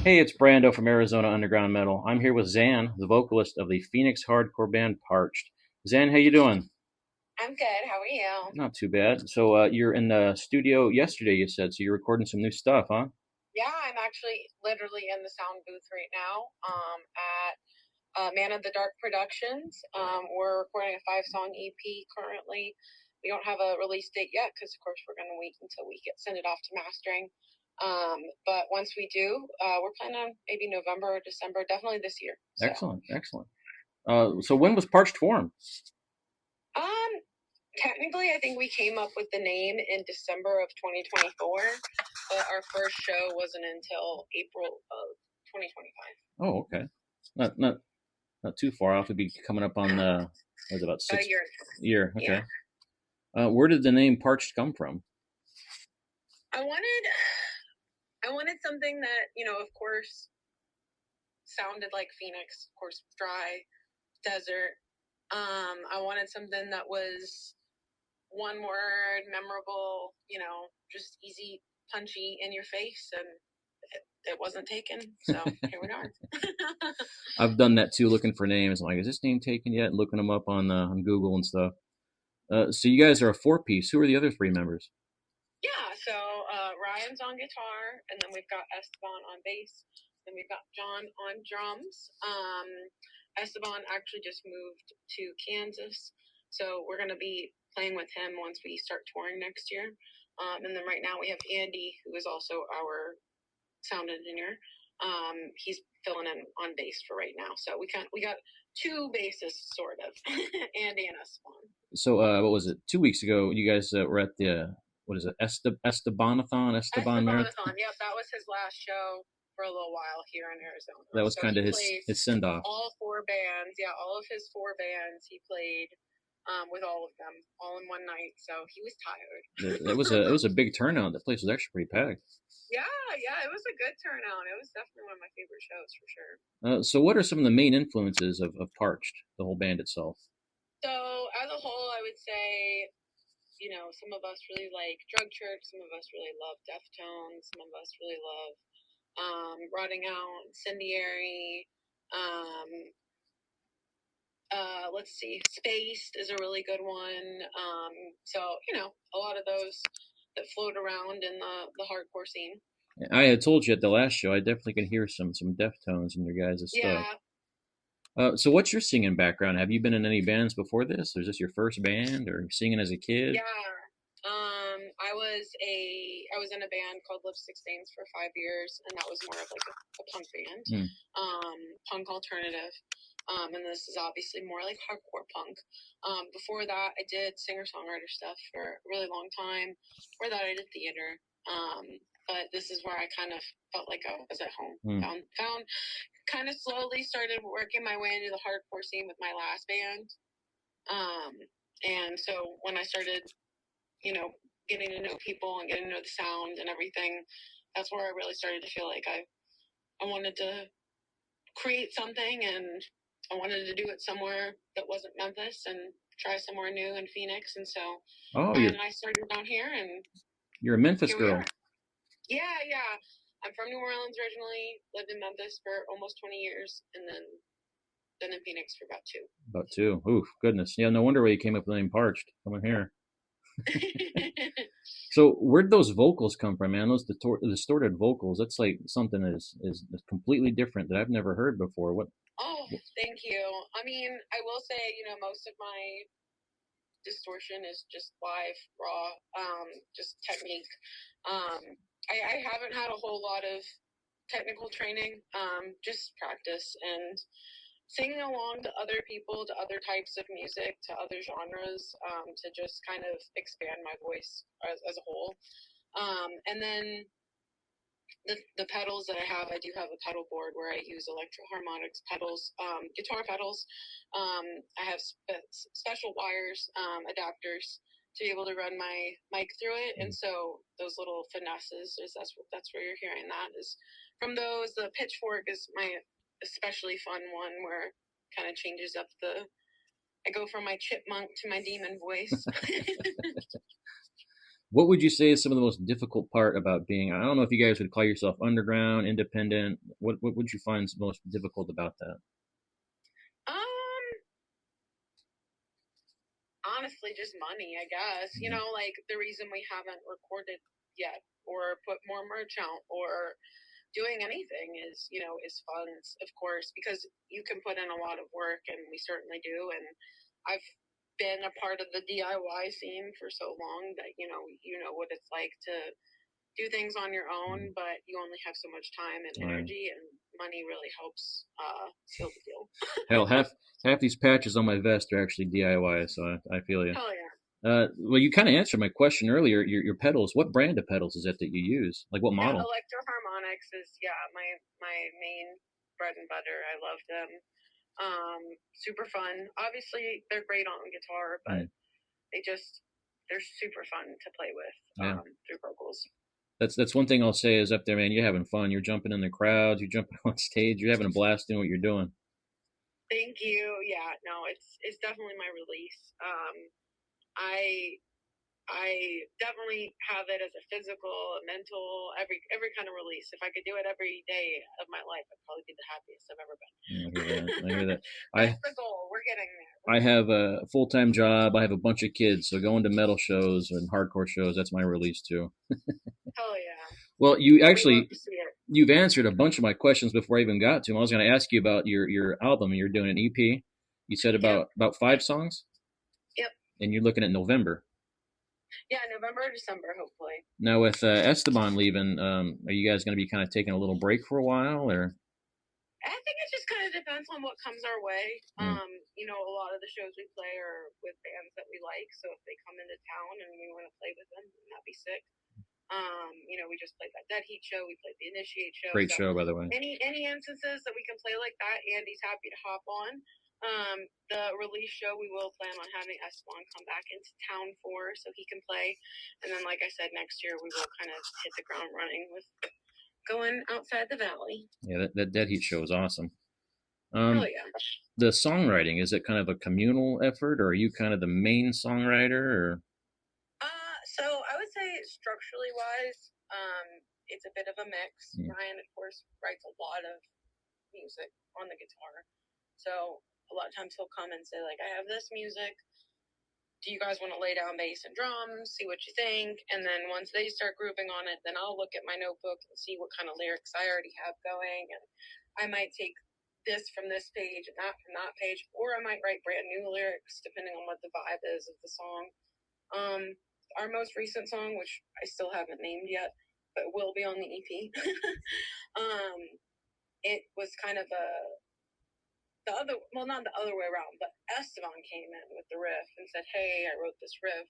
Hey, it's Brando from Arizona Underground Metal. I'm here with Zan, the vocalist of the Phoenix hardcore band Parched. Zan, how you doing? I'm good. How are you? Not too bad. So you're in the studio yesterday, you said. So you're recording some new stuff, huh? Yeah, I'm actually literally in the sound booth right now at Man of the Dark Productions. We're recording a five-song EP currently. We don't have a release date yet because, of course, we're going to wait until we send it off to mastering. But once we do, we're planning on maybe November or December, definitely this year. So, Excellent, excellent. So when was Parched formed? um, technically, I think we came up with the name in December of 2024, but our first show wasn't until April of 2025. Oh, okay. Not too far off. It'd be coming up on what is it, about About a six year. year. Yeah. Okay. Where did the name Parched come from? I wanted I wanted something that, of course, sounded like Phoenix, of course, dry, desert. I wanted something that was one word, memorable, just easy, punchy in your face, and it wasn't taken. So here we are. I've done that too, looking for names. I'm like, is this name taken yet? And looking them up on Google and stuff. So you guys are a four-piece. Who are the other three members? Yeah, so Ryan's on guitar, and then we've got Esteban on bass, then we've got John on drums. Esteban actually just moved to Kansas, so we're going to be playing with him once we start touring next year. And then right now we have Andy, who is also our sound engineer. He's filling in on bass for right now, so we got two bassists sort of, Andy and Esteban. So what was it? 2 weeks ago, you guys were at the what is it? Esteban Marathon. Esteban, yep, that was his last show for a little while here in Arizona. That was So kind he of his played his send off. all four bands. Yeah, all of his four bands he played with all of them all in one night. So he was tired. It was a big turnout. The place was actually pretty packed. Yeah, it was a good turnout. It was definitely one of my favorite shows for sure. So what are some of the main influences of Parched, the whole band itself? So as a whole, I would say, some of us really like Drug Church, some of us really love Deftones, some of us really love Rotting Out, Incendiary. Um, let's see, Spaced is a really good one. So a lot of those that float around in the hardcore scene. I had told you at the last show, I definitely can hear some Deftones in your guys' stuff. Yeah, So what's your singing background? Have you been in any bands before this? Or is this your first band, or singing as a kid? yeah. I was in a band called Lipstick Stains for 5 years, and that was more of like a punk band, Hmm. punk alternative. And this is obviously more like hardcore punk. Before that, I did singer-songwriter stuff for a really long time. Before that, I did theater. But this is where I kind of felt like I was at home. Hmm. Found kind of slowly started working my way into the hardcore scene with my last band. And so when I started, getting to know people and getting to know the sound and everything, that's where I really started to feel like I wanted to create something, and I wanted to do it somewhere that wasn't Memphis and try somewhere new in Phoenix. And so Oh, Ryan and I started down here, and you're a Memphis here we girl. are. Yeah. I'm from New Orleans originally, lived in Memphis for almost 20 years, and then been in Phoenix for about two. About two. Oof, goodness. Yeah, no wonder why you came up with the name Parched. Coming here. So where'd those vocals come from, man? Those distorted vocals. That's like something that is completely different that I've never heard before. What? Oh, thank you. I mean, I will say, most of my distortion is just live, raw, just technique. I haven't had a whole lot of technical training, just practice and singing along to other people, to other types of music, to other genres, to just kind of expand my voice as a whole. And then the pedals that I have, I do have a pedal board where I use electro harmonics pedals, guitar pedals. I have special wires, adapters to be able to run my mic through it. And so those little finesses, that's where you're hearing that is from those. The pitchfork is my especially fun one where it kind of changes up I go from my chipmunk to my demon voice. What would you say is some of the most difficult part about being? I don't know if you guys would call yourself underground, independent. What would you find most difficult about that? Um, Honestly, just money, I guess. You Yeah. know, like the reason we haven't recorded yet or put more merch out or doing anything is funds, of course, because you can put in a lot of work, and we certainly do. And I've been a part of the DIY scene for so long that you know what it's like to do things on your own, but you only have so much time and All right. energy, and money really helps seal the deal. Hell, half these patches on my vest are actually DIY, so I feel you. Hell yeah. Well, you kind of answered my question earlier. Your pedals. What brand of pedals is it that you use? Like what Yeah, model? Electro Harmonics is my main bread and butter. I love them. Super fun. Obviously, they're great on guitar, but Mm, they're super fun to play with yeah. through vocals. That's one thing I'll say is up there, man. You're having fun. You're jumping in the crowds. You're jumping on stage. You're having a blast doing what you're doing. Thank you. Yeah, no, it's definitely my release. I I definitely have it as a physical, a mental, every kind of release. If I could do it every day of my life, I'd probably be the happiest I've ever been. I hear that. I hear that. I That's the goal. We're getting there. I have a full time job. I have a bunch of kids, so going to metal shows and hardcore shows, that's my release too. Hell yeah. Well, you We love actually to see it. you've answered a bunch of my questions before I even got to them. I was going to ask you about your album. You're doing an EP. You said Yep. about 5 songs, Yep. and you're looking at November. Yeah, November or December, hopefully. Now with Esteban leaving, are you guys going to be kind of taking a little break for a while, or? I think it just kind of depends on what comes our way. Mm, A lot of the shows we play are with bands that we like, so if they come into town and we want to play with them, then that'd be sick. We just played that Dead Heat show, we played the Initiate show, great so show, by the way. any instances that we can play like that, Andy's happy to hop on. The release show we will plan on having Esteban come back into town for, so he can play, and then like I said, next year we will kind of hit the ground running with going outside the valley. Yeah, that Dead Heat show is awesome. Oh Um, yeah. the songwriting, is it kind of a communal effort, or are you kind of the main songwriter, or? So I would say structurally wise, it's a bit of a mix. Mm, Ryan, of course, writes a lot of music on the guitar. So a lot of times he'll come and say, like, I have this music. Do you guys want to lay down bass and drums, see what you think? And then once they start grooving on it, then I'll look at my notebook and see what kind of lyrics I already have going. And I might take this from this page and that from that page, or I might write brand new lyrics depending on what the vibe is of the song. Um, our most recent song, which I still haven't named yet, but will be on the EP. um, it was kind of not the other way around, but Esteban came in with the riff and said, "Hey, I wrote this riff.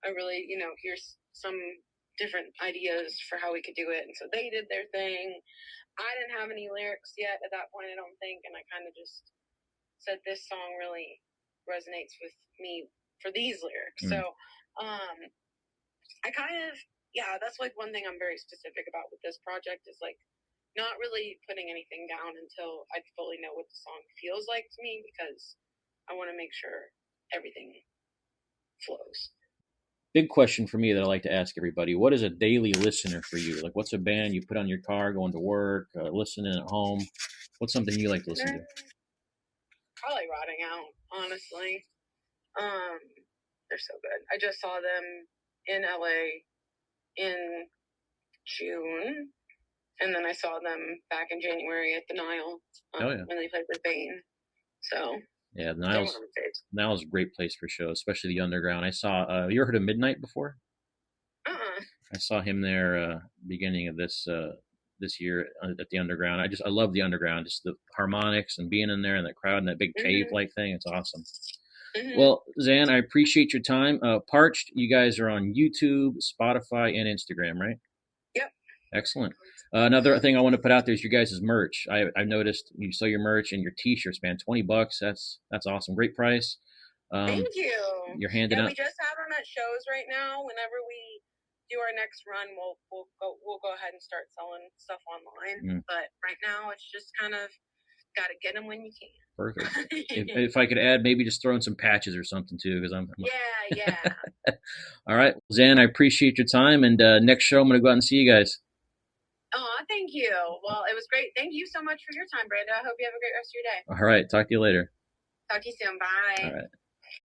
I really, here's some different ideas for how we could do it." And so they did their thing. I didn't have any lyrics yet at that point, I don't think, and I kind of just said this song really resonates with me for these lyrics. mm. So um, I kind of, yeah, that's like one thing I'm very specific about with this project is like not really putting anything down until I fully know what the song feels like to me, because I want to make sure everything flows. Big question for me that I like to ask everybody: what is a daily listener for you? Like, what's a band you put on your car going to work, listening at home? What's something you like to listen to? Probably Rotting Out, honestly. Um, they're so good. I just saw them in LA in June, and then I saw them back in January at the Nile Oh yeah, when they played with Bane. So yeah. they're one of my faves. Niles is a great place for shows, especially the underground. I saw. You ever heard of Midnight before? Uh-uh. I saw him there beginning of this year at the underground. I love the underground, just the harmonics and being in there and that crowd and that big cave like thing. It's awesome. Well, Zan, I appreciate your time. Parched, you guys are on YouTube, Spotify, and Instagram, right? Yep. Excellent. Another thing I want to put out there is your guys' merch. I've noticed you sell your merch and your T-shirts, man. $20. That's awesome. Great price. Thank you. You're handing out. We just have them at shows right now. Whenever we do our next run, we'll go ahead and start selling stuff online. But right now, it's just kind of Gotta get them when you can. Perfect. If I could add, maybe just throw in some patches or something too, because Yeah. All right, Zan, I appreciate your time, and next show I'm going to go out and see you guys. Oh, thank you. Well, it was great. Thank you so much for your time, Brenda. I hope you have a great rest of your day. All right, talk to you later. Talk to you soon. Bye. All right.